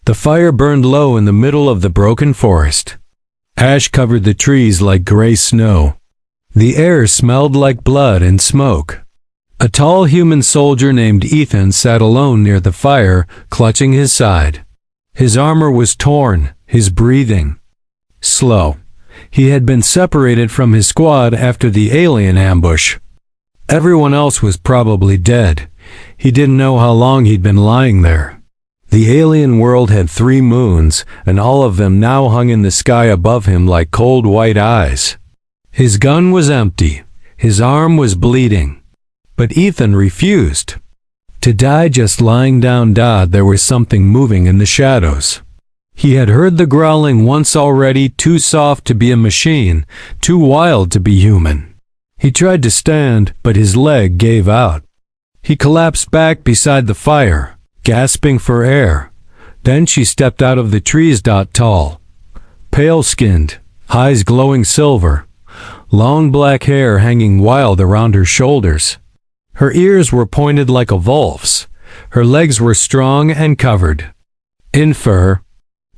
The fire burned low in the middle of the broken forest. Ash covered the trees like gray snow. The air smelled like blood and smoke. A tall human soldier named Ethan sat alone near the fire, clutching his side. His armor was torn, his breathing slow. He had been separated from his squad after the alien ambush. Everyone else was probably dead. He didn't know how long he'd been lying there. The alien world had 3 moons, and all of them now hung in the sky above him like cold white eyes. His gun was empty. His arm was bleeding. But Ethan refused to die just lying down. There was something moving in the shadows. He had heard the growling once already, too soft to be a machine, too wild to be human. He tried to stand, but his leg gave out. He collapsed back beside the fire, gasping for air. Then she stepped out of the trees. Tall, pale-skinned, eyes glowing silver, long black hair hanging wild around her shoulders. Her ears were pointed like a wolf's. Her legs were strong and covered in fur.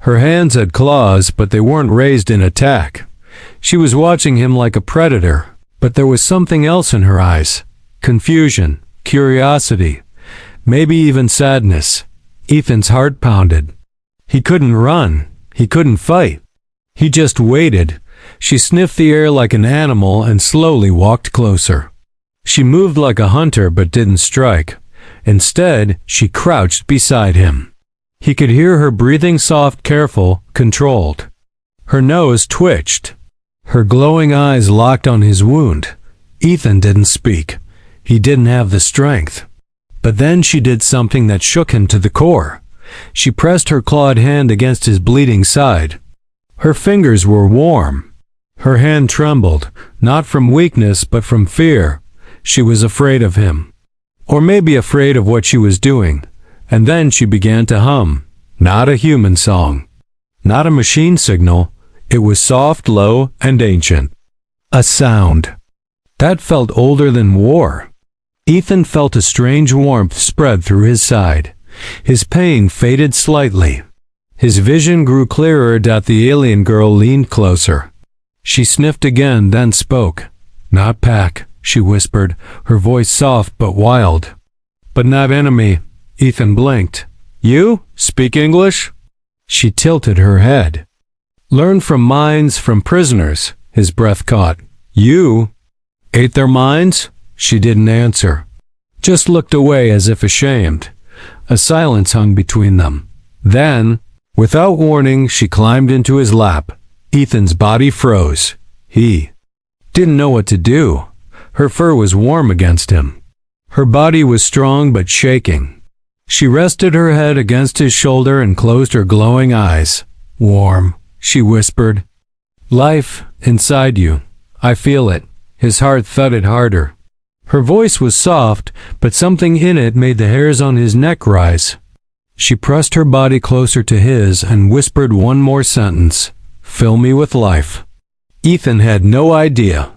Her hands had claws, but they weren't raised in attack. She was watching him like a predator, but there was something else in her eyes. Confusion, curiosity, maybe even sadness. Ethan's heart pounded. He couldn't run. He couldn't fight. He just waited. She sniffed the air like an animal and slowly walked closer. She moved like a hunter but didn't strike. Instead, she crouched beside him. He could hear her breathing, soft, careful, controlled. Her nose twitched. Her glowing eyes locked on his wound. Ethan didn't speak. He didn't have the strength. But then she did something that shook him to the core. She pressed her clawed hand against his bleeding side. Her fingers were warm. Her hand trembled, not from weakness but from fear. She was afraid of him. Or maybe afraid of what she was doing. And then she began to hum. Not a human song. Not a machine signal. It was soft, low, and ancient. A sound that felt older than war. Ethan felt a strange warmth spread through his side. His pain faded slightly. His vision grew clearer. The alien girl leaned closer. She sniffed again, then spoke. Not pack, she whispered, her voice soft but wild. But not enemy. Ethan blinked. You? Speak English? She tilted her head. Learn from minds, from prisoners. His breath caught. You? Ate their minds? She didn't answer. Just looked away as if ashamed. A silence hung between them. Then, without warning, she climbed into his lap. Ethan's body froze. He didn't know what to do. Her fur was warm against him. Her body was strong but shaking. She rested her head against his shoulder and closed her glowing eyes. Warm, she whispered. Life inside you. I feel it. His heart thudded harder. Her voice was soft, but something in it made the hairs on his neck rise. She pressed her body closer to his and whispered one more sentence. Fill me with life. Ethan had no idea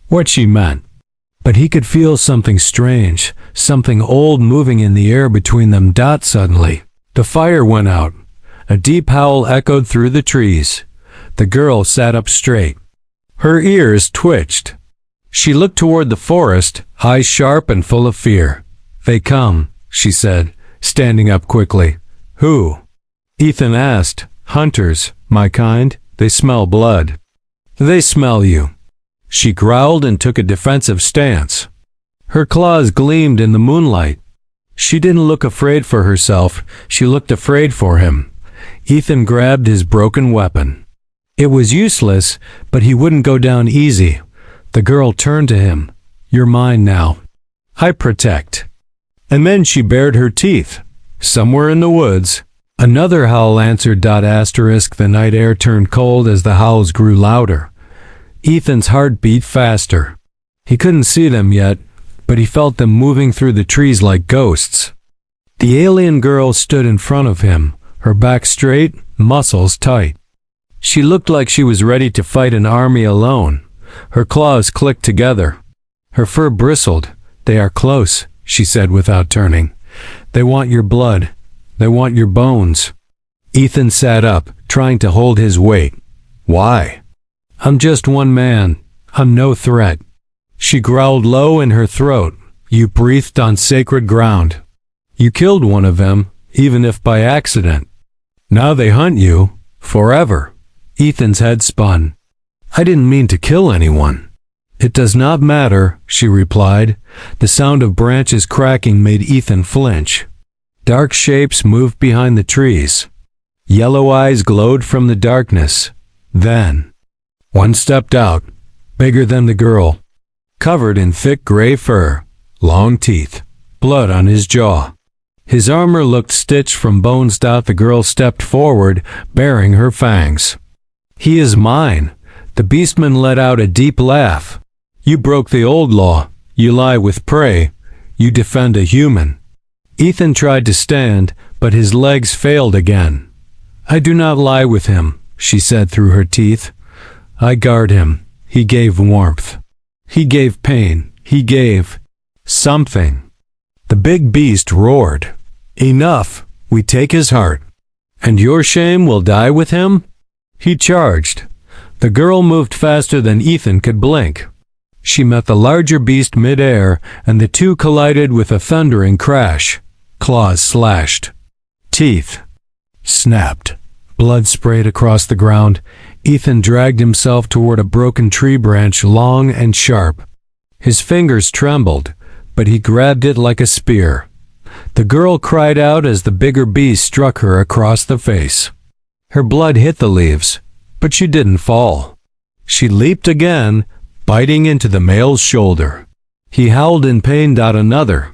what she meant, but he could feel something strange, something old moving in the air between them. Suddenly, the fire went out. A deep howl echoed through the trees. The girl sat up straight. Her ears twitched. She looked toward the forest, eyes sharp and full of fear. They come, she said, standing up quickly. Who? Ethan asked. Hunters, my kind. They smell blood. They smell you. She growled and took a defensive stance. Her claws gleamed in the moonlight. She didn't look afraid for herself. She looked afraid for him. Ethan grabbed his broken weapon. It was useless, but he wouldn't go down easy. The girl turned to him. You're mine now. I protect. And then she bared her teeth. Somewhere in the woods, another howl answered. The night air turned cold as the howls grew louder. Ethan's heart beat faster. He couldn't see them yet, but he felt them moving through the trees like ghosts. The alien girl stood in front of him, her back straight, muscles tight. She looked like she was ready to fight an army alone. Her claws clicked together. Her fur bristled. They are close, she said without turning. They want your blood. They want your bones. Ethan sat up, trying to hold his weight. Why? I'm just one man. I'm no threat. She growled low in her throat. You breathed on sacred ground. You killed one of them, even if by accident. Now they hunt you, forever. Ethan's head spun. I didn't mean to kill anyone. It does not matter, she replied. The sound of branches cracking made Ethan flinch. Dark shapes moved behind the trees. Yellow eyes glowed from the darkness. Then, one stepped out, bigger than the girl, covered in thick gray fur, long teeth, blood on his jaw. His armor looked stitched from bones. The girl stepped forward, baring her fangs. He is mine. The beastman let out a deep laugh. You broke the old law. You lie with prey. You defend a human. Ethan tried to stand, but his legs failed again. I do not lie with him, she said through her teeth. I guard him. He gave warmth. He gave pain. He gave something. The big beast roared. Enough. We take his heart. And your shame will die with him? He charged. The girl moved faster than Ethan could blink. She met the larger beast mid-air, and the two collided with a thundering crash. Claws slashed. Teeth snapped. Blood sprayed across the ground. Ethan dragged himself toward a broken tree branch, long and sharp. His fingers trembled, but he grabbed it like a spear. The girl cried out as the bigger beast struck her across the face. Her blood hit the leaves, but she didn't fall. She leaped again, biting into the male's shoulder. He howled in pain. Another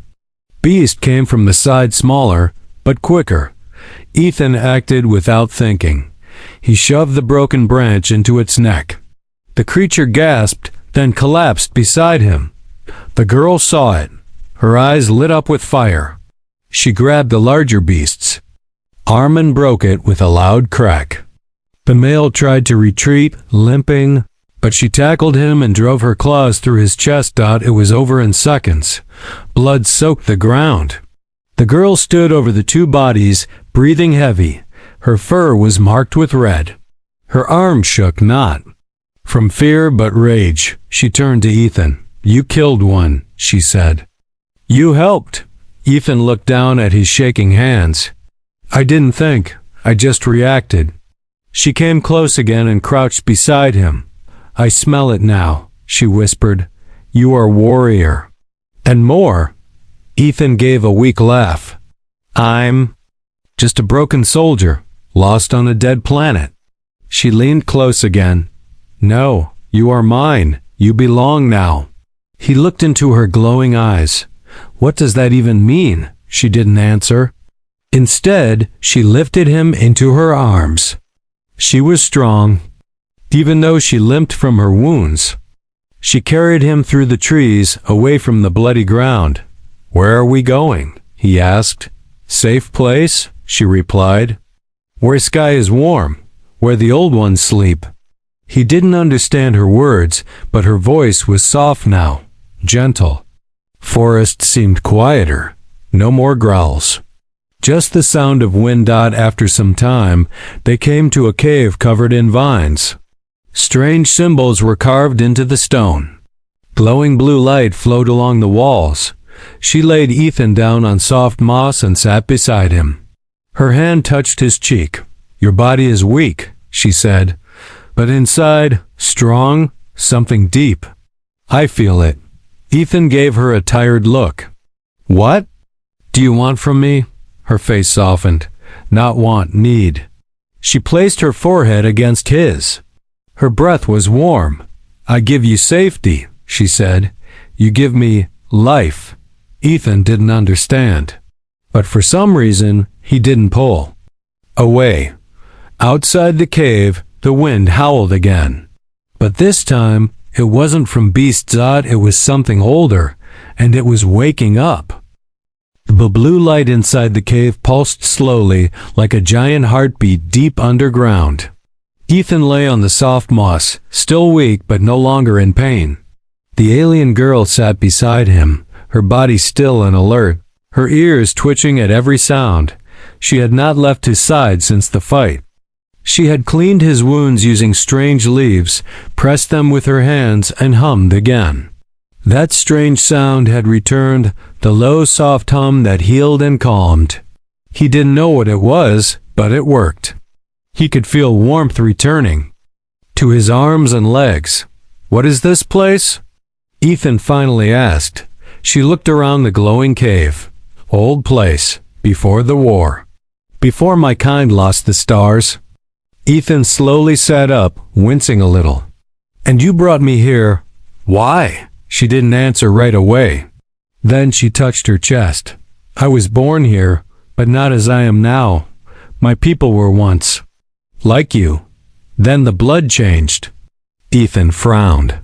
beast came from the side, smaller, but quicker. Ethan acted without thinking. He shoved the broken branch into its neck. The creature gasped, then collapsed beside him. The girl saw it. Her eyes lit up with fire. She grabbed the larger beast's arm and broke it with a loud crack. The male tried to retreat, limping, but she tackled him and drove her claws through his chest. It was over in seconds. Blood soaked the ground. The girl stood over the two bodies, breathing heavy. Her fur was marked with red. Her arm shook not from fear but rage. She turned to Ethan. You killed one, she said. You helped. Ethan looked down at his shaking hands. I didn't think. I just reacted. She came close again and crouched beside him. I smell it now, she whispered. You are warrior. And more. Ethan gave a weak laugh. I'm just a broken soldier, lost on a dead planet. She leaned close again. No, you are mine. You belong now. He looked into her glowing eyes. What does that even mean? She didn't answer. Instead, she lifted him into her arms. She was strong, even though she limped from her wounds. She carried him through the trees, away from the bloody ground. Where are we going? He asked. Safe place, she replied. Where sky is warm, where the old ones sleep. He didn't understand her words, but her voice was soft now, gentle. Forest seemed quieter, no more growls. Just the sound of wind. After some time, they came to a cave covered in vines. Strange symbols were carved into the stone. Glowing blue light flowed along the walls. She laid Ethan down on soft moss and sat beside him. Her hand touched his cheek. Your body is weak, she said, but inside, strong, something deep. I feel it. Ethan gave her a tired look. What do you want from me? Her face softened. Not want, need. She placed her forehead against his. Her breath was warm. I give you safety, she said. You give me life. Ethan didn't understand. But for some reason, he didn't pull. Away. Outside the cave, the wind howled again. But this time, it wasn't from beasts. It was something older, and it was waking up. The blue light inside the cave pulsed slowly, like a giant heartbeat deep underground. Ethan lay on the soft moss, still weak but no longer in pain. The alien girl sat beside him, her body still and alert, her ears twitching at every sound. She had not left his side since the fight. She had cleaned his wounds using strange leaves, pressed them with her hands, and hummed again. That strange sound had returned, the low, soft hum that healed and calmed. He didn't know what it was, but it worked. He could feel warmth returning to his arms and legs. "What is this place?" Ethan finally asked. She looked around the glowing cave. "Old place, before the war. Before my kind lost the stars." Ethan slowly sat up, wincing a little. "And you brought me here. Why?" She didn't answer right away. Then she touched her chest. "I was born here, but not as I am now. My people were once like you. Then the blood changed." Ethan frowned.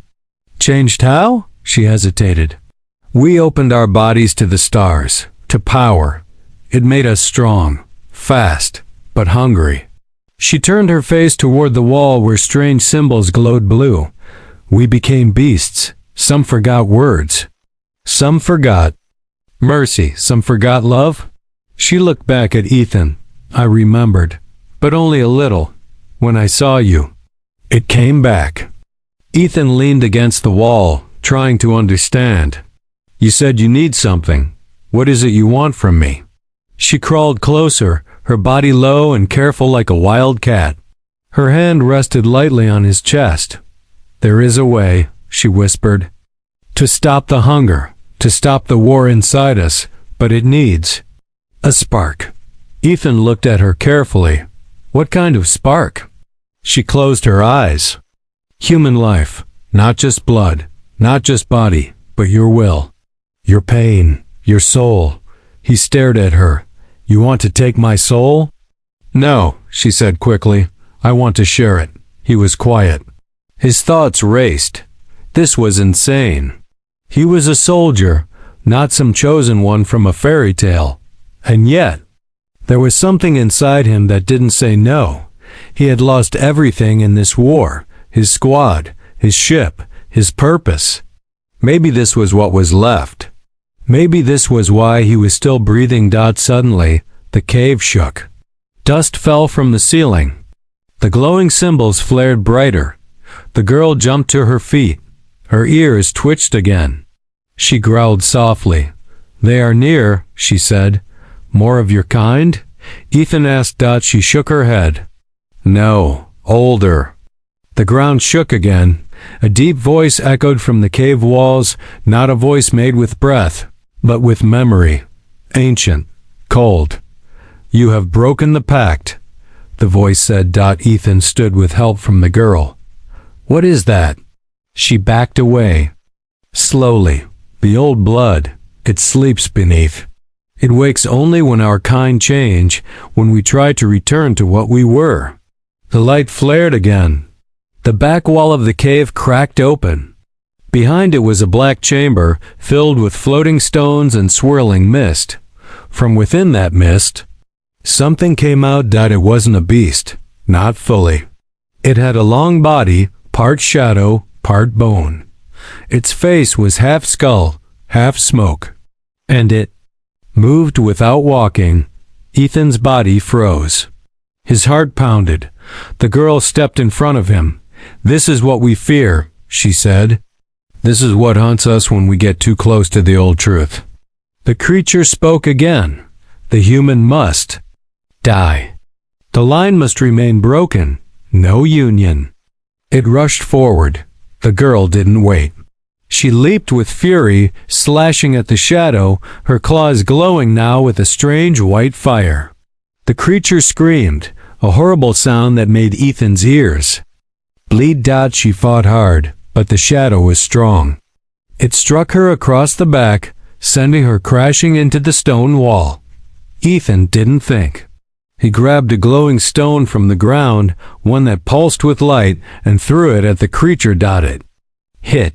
"Changed how?" She hesitated. "We opened our bodies to the stars, to power. It made us strong, fast, but hungry." She turned her face toward the wall where strange symbols glowed blue. "We became beasts. Some forgot words. Some forgot mercy. Some forgot love." She looked back at Ethan. "I remembered, but only a little. When I saw you, it came back." Ethan leaned against the wall, trying to understand. "You said you need something. What is it you want from me?" She crawled closer, her body low and careful like a wild cat. Her hand rested lightly on his chest. "There is a way," she whispered, "to stop the hunger, to stop the war inside us, but it needs a spark." Ethan looked at her carefully. "What kind of spark?" She closed her eyes. "Human life, not just blood, not just body, but your will, your pain, your soul." He stared at her. "You want to take my soul?" "No," she said quickly. "I want to share it." He was quiet. His thoughts raced. This was insane. He was a soldier, not some chosen one from a fairy tale. And yet, there was something inside him that didn't say no. He had lost everything in this war, his squad, his ship, his purpose. Maybe this was what was left. Maybe this was why he was still breathing. Suddenly, the cave shook. Dust fell from the ceiling. The glowing symbols flared brighter. The girl jumped to her feet. Her ears twitched again. She growled softly. "They are near," she said. "More of your kind?" Ethan asked. She shook her head. "No, older." The ground shook again. A deep voice echoed from the cave walls, not a voice made with breath, but with memory. Ancient, cold. "You have broken the pact," the voice said. Ethan stood with help from the girl. "What is that?" She backed away. Slowly. "The old blood. It sleeps beneath. It wakes only when our kind change, when we try to return to what we were." The light flared again. The back wall of the cave cracked open. Behind it was a black chamber filled with floating stones and swirling mist. From within that mist, something came out. It wasn't a beast, not fully. It had a long body, part shadow, part bone. Its face was half skull, half smoke. And it moved without walking. Ethan's body froze. His heart pounded. The girl stepped in front of him. "This is what we fear," she said. "This is what haunts us when we get too close to the old truth." The creature spoke again. "The human must die. The line must remain broken. No union." It rushed forward. The girl didn't wait. She leaped with fury, slashing at the shadow, her claws glowing now with a strange white fire. The creature screamed, a horrible sound that made Ethan's ears bleed. She fought hard, but the shadow was strong. It struck her across the back, sending her crashing into the stone wall. Ethan didn't think. He grabbed a glowing stone from the ground, one that pulsed with light, and threw it at the creature. It hit.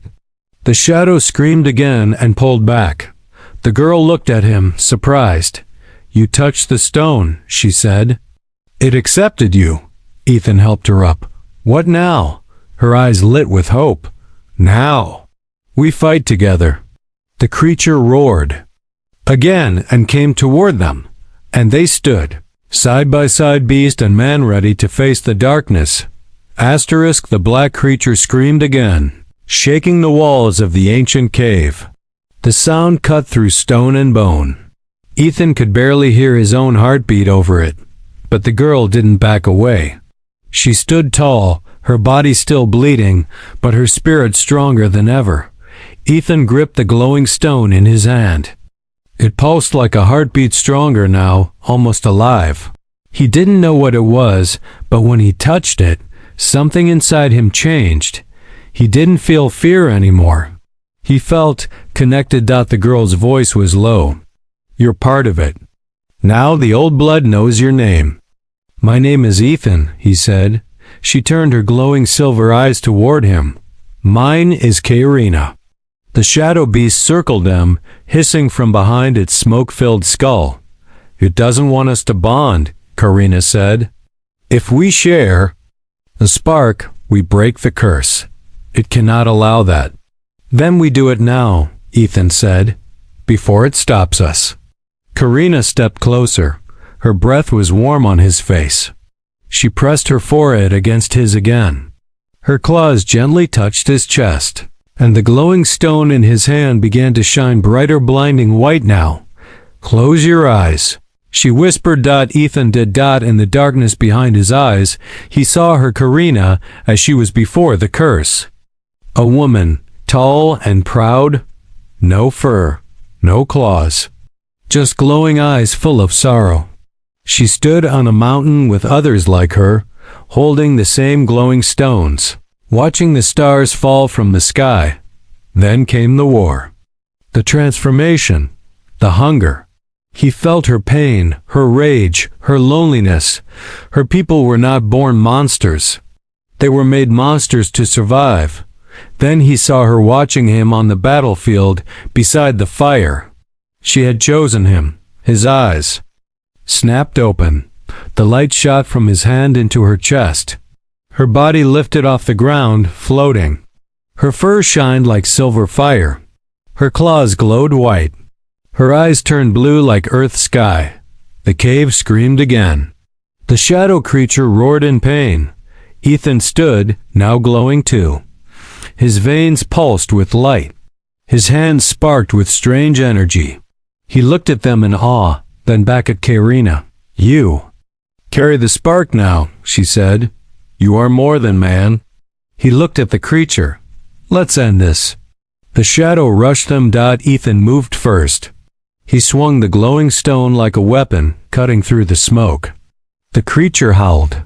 The shadow screamed again and pulled back. The girl looked at him, surprised. "You touched the stone," she said. "It accepted you." Ethan helped her up. "What now?" Her eyes lit with hope. "Now, we fight together." The creature roared again and came toward them, and they stood. Side by side, beast and man ready to face the darkness. Asterisk, the black creature screamed again, shaking the walls of the ancient cave. The sound cut through stone and bone. Ethan could barely hear his own heartbeat over it, but the girl didn't back away. She stood tall, her body still bleeding, but her spirit stronger than ever. Ethan gripped the glowing stone in his hand. It pulsed like a heartbeat, stronger now, almost alive. He didn't know what it was, but when he touched it, something inside him changed. He didn't feel fear anymore. He felt connected. The girl's voice was low. You're part of it. Now the old blood knows your name. My name is Ethan, he said. She turned her glowing silver eyes toward him. Mine is Karina. The shadow beast circled them, hissing from behind its smoke-filled skull. It doesn't want us to bond, Karina said. If we share the spark, we break the curse. It cannot allow that. Then we do it now, Ethan said, before it stops us. Karina stepped closer. Her breath was warm on his face. She pressed her forehead against his again. Her claws gently touched his chest, and the glowing stone in his hand began to shine brighter, blinding white now. Close your eyes, she whispered. Ethan did. In the darkness behind his eyes, he saw her Karina as she was before the curse. A woman, tall and proud, no fur, no claws, just glowing eyes full of sorrow. She stood on a mountain with others like her, holding the same glowing stones, watching the stars fall from the sky. Then came the war, the transformation, the hunger. He felt her pain, her rage, her loneliness. Her people were not born monsters. They were made monsters to survive. Then he saw her watching him on the battlefield beside the fire. She had chosen him. His eyes snapped open. The light shot from his hand into her chest. Her body lifted off the ground, floating. Her fur shined like silver fire. Her claws glowed white. Her eyes turned blue like earth sky. The cave screamed again. The shadow creature roared in pain. Ethan stood, now glowing too. His veins pulsed with light. His hands sparked with strange energy. He looked at them in awe, then back at Karina. You carry the spark now, she said. You are more than man. He looked at the creature. Let's end this. The shadow rushed them. Ethan moved first. He swung the glowing stone like a weapon, cutting through the smoke. The creature howled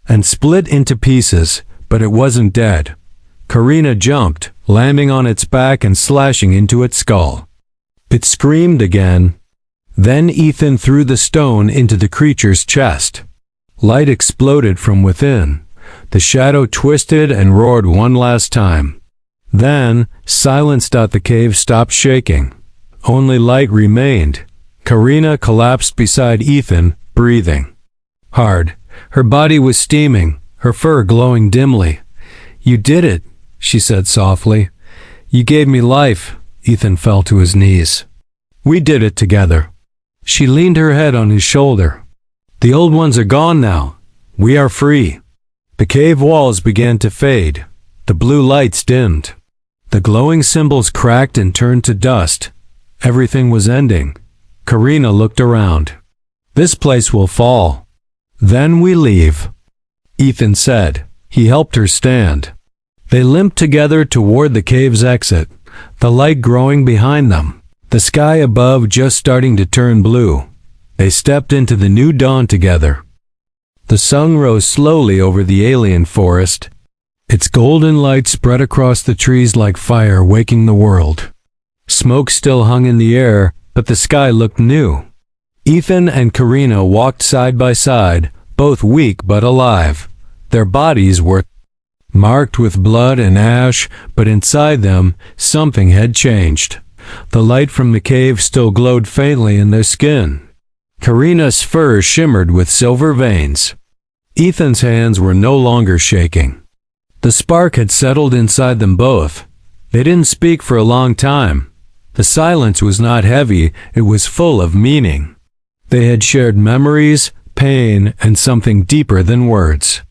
and split into pieces, but it wasn't dead. Karina jumped, landing on its back and slashing into its skull. It screamed again. Then Ethan threw the stone into the creature's chest. Light exploded from within. The shadow twisted and roared one last time. Then, silence. The cave stopped shaking. Only light remained. Karina collapsed beside Ethan, breathing hard. Her body was steaming, her fur glowing dimly. You did it, she said softly. You gave me life. Ethan fell to his knees. We did it together. She leaned her head on his shoulder. The old ones are gone now. We are free. The cave walls began to fade. The blue lights dimmed. The glowing symbols cracked and turned to dust. Everything was ending. Karina looked around. This place will fall. Then we leave, Ethan said. He helped her stand. They limped together toward the cave's exit, the light growing behind them, the sky above just starting to turn blue. They stepped into the new dawn together. The sun rose slowly over the alien forest. Its golden light spread across the trees like fire, waking the world. Smoke still hung in the air, but the sky looked new. Ethan and Karina walked side by side, both weak but alive. Their bodies were marked with blood and ash, but inside them, something had changed. The light from the cave still glowed faintly in their skin. Karina's fur shimmered with silver veins. Ethan's hands were no longer shaking. The spark had settled inside them both. They didn't speak for a long time. The silence was not heavy, it was full of meaning. They had shared memories, pain, and something deeper than words.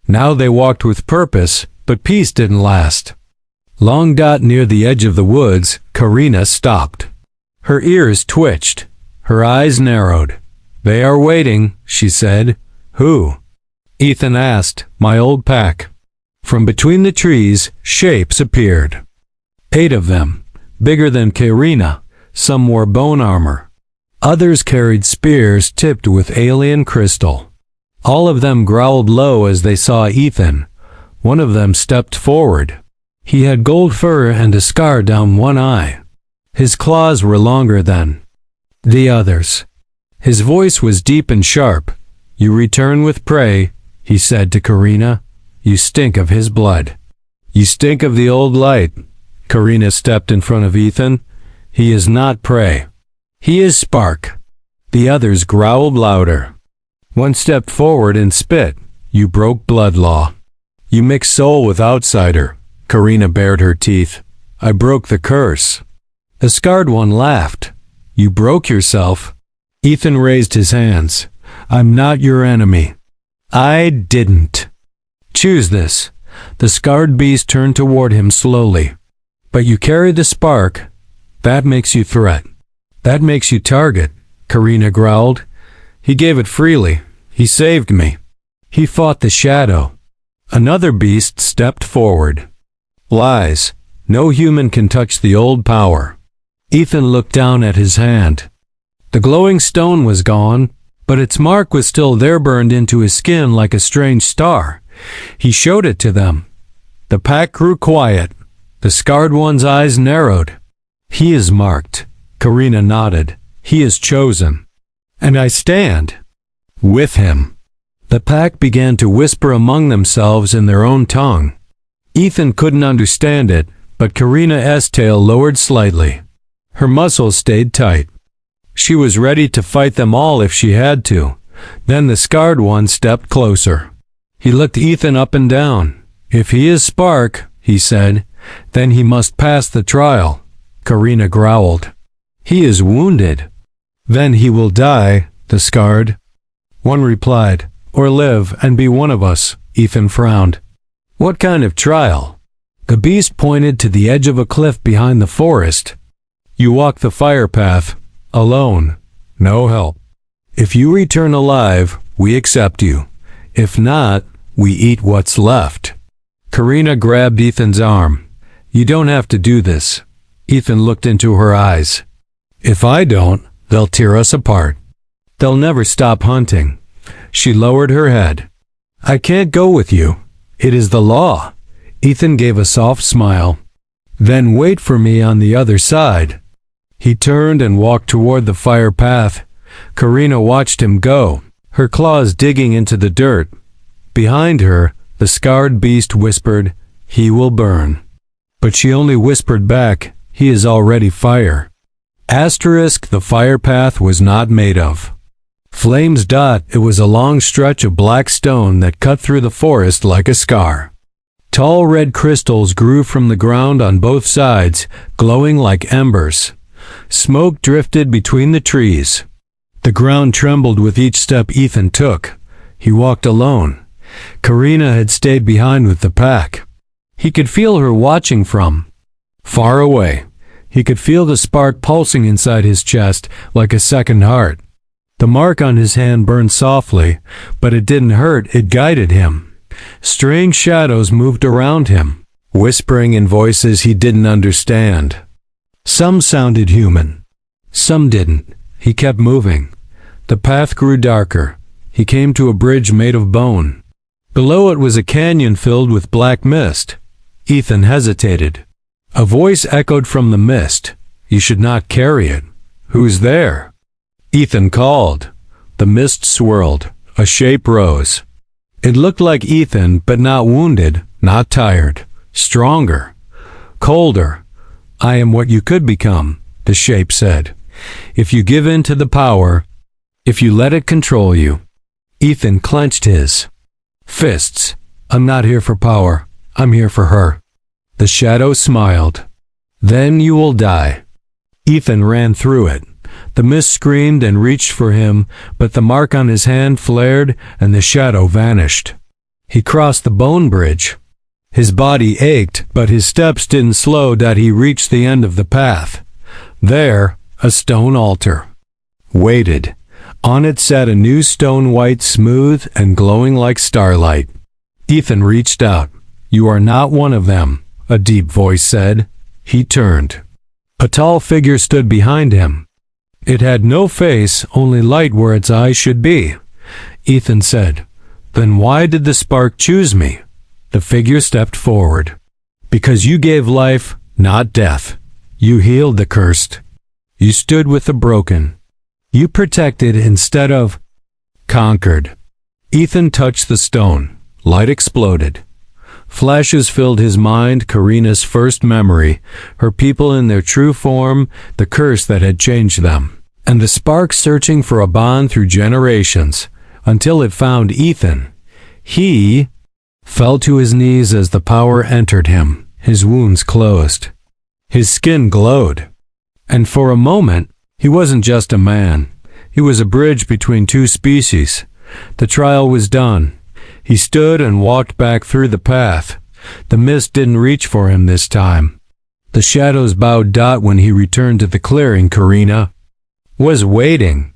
Now they walked with purpose, but peace didn't last. Long dot near the edge of the woods, Karina stopped. Her ears twitched. Her eyes narrowed. "They are waiting," she said. "Who?" Ethan asked. "My old pack." From between the trees, shapes appeared. 8 of them, bigger than Karina. Some wore bone armor. Others carried spears tipped with alien crystal. All of them growled low as they saw Ethan. One of them stepped forward. He had gold fur and a scar down one eye. His claws were longer than the others. His voice was deep and sharp. "You return with prey," he said to Karina. "You stink of his blood. You stink of the old light." Karina stepped in front of Ethan. "He is not prey. He is spark." The others growled louder. One stepped forward and spit. "You broke blood law. You mixed soul with outsider." Karina bared her teeth. "I broke the curse." The scarred one laughed. "You broke yourself." Ethan raised his hands. "I'm not your enemy." "I didn't. Choose this." The scarred beast turned toward him slowly. "But you carry the spark. That makes you threat. That makes you target," Karina growled. "He gave it freely. He saved me. He fought the shadow." Another beast stepped forward. "Lies. No human can touch the old power." Ethan looked down at his hand. The glowing stone was gone, but its mark was still there, burned into his skin like a strange star. He showed it to them. The pack grew quiet. The scarred one's eyes narrowed. "He is marked." Karina nodded. "He is chosen. And I stand with him." The pack began to whisper among themselves in their own tongue. Ethan couldn't understand it, but Karina's tail lowered slightly. Her muscles stayed tight. She was ready to fight them all if she had to. Then the scarred one stepped closer. He looked Ethan up and down. "If he is spark," he said, "then he must pass the trial." Karina growled. "He is wounded." "Then he will die," the scarred one replied. "Or live and be one of us." Ethan frowned. "What kind of trial?" The beast pointed to the edge of a cliff behind the forest. "You walk the fire path, alone, no help. If you return alive, we accept you. If not, we eat what's left." Karina grabbed Ethan's arm. "You don't have to do this." Ethan looked into her eyes. "If I don't, they'll tear us apart. They'll never stop hunting." She lowered her head. "I can't go with you. It is the law." Ethan gave a soft smile. "Then wait for me on the other side." He turned and walked toward the fire path. Karina watched him go, her claws digging into the dirt. Behind her, the scarred beast whispered, "He will burn." But she only whispered back, "He is already fire." The fire path was not made of flames. It was a long stretch of black stone that cut through the forest like a scar. Tall red crystals grew from the ground on both sides, glowing like embers. Smoke drifted between the trees. The ground trembled with each step Ethan took. He walked alone. Karina had stayed behind with the pack. He could feel her watching from far away. He could feel the spark pulsing inside his chest like a second heart. The mark on his hand burned softly, but it didn't hurt, it guided him. Strange shadows moved around him, whispering in voices he didn't understand. Some sounded human, some didn't. He kept moving. The path grew darker. He came to a bridge made of bone. Below it was a canyon filled with black mist. Ethan hesitated. A voice echoed from the mist. "You should not carry it." "Who's there?" Ethan called. The mist swirled. A shape rose. It looked like Ethan, but not wounded, not tired. Stronger. Colder. "I am what you could become," the shape said. "If you give in to the power, if you let it control you." Ethan clenched his fists. "I'm not here for power. I'm here for her." The shadow smiled. "Then you will die." Ethan ran through it. The mist screamed and reached for him, but the mark on his hand flared and the shadow vanished. He crossed the bone bridge. His body ached, but his steps didn't slow till he reached the end of the path. There, a stone altar waited. On it sat a new stone, white, smooth, and glowing like starlight. Ethan reached out. "You are not one of them," a deep voice said. He turned. A tall figure stood behind him. It had no face, only light where its eyes should be. Ethan said, "Then why did the spark choose me?" The figure stepped forward. "Because you gave life, not death. You healed the cursed. You stood with the broken. You protected instead of conquered." Ethan touched the stone. Light exploded. Flashes filled his mind, Karina's first memory, her people in their true form, the curse that had changed them, and the spark searching for a bond through generations, until it found Ethan. He fell to his knees as the power entered him, his wounds closed. His skin glowed. And for a moment, he wasn't just a man. He was a bridge between two species. The trial was done. He stood and walked back through the path. The mist didn't reach for him this time. The shadows bowed when he returned to the clearing. Karina was waiting.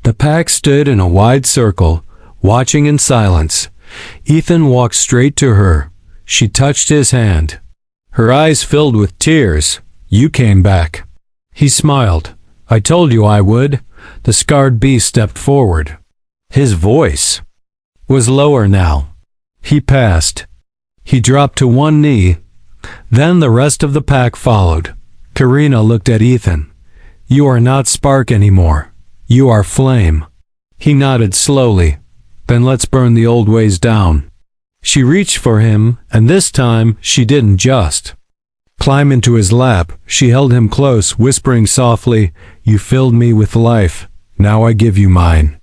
The pack stood in a wide circle, watching in silence. Ethan walked straight to her. She touched his hand. Her eyes filled with tears. "You came back." He smiled. "I told you I would." The scarred beast stepped forward. His voice was lower now. He passed. He dropped to one knee. Then the rest of the pack followed. Karina looked at Ethan. "You are not spark anymore. You are flame." He nodded slowly. "Then let's burn the old ways down." She reached for him, and this time she didn't just climb into his lap. She held him close, whispering softly, "You filled me with life. Now I give you mine."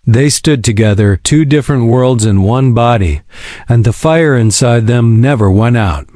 They stood together, two different worlds in one body, and the fire inside them never went out.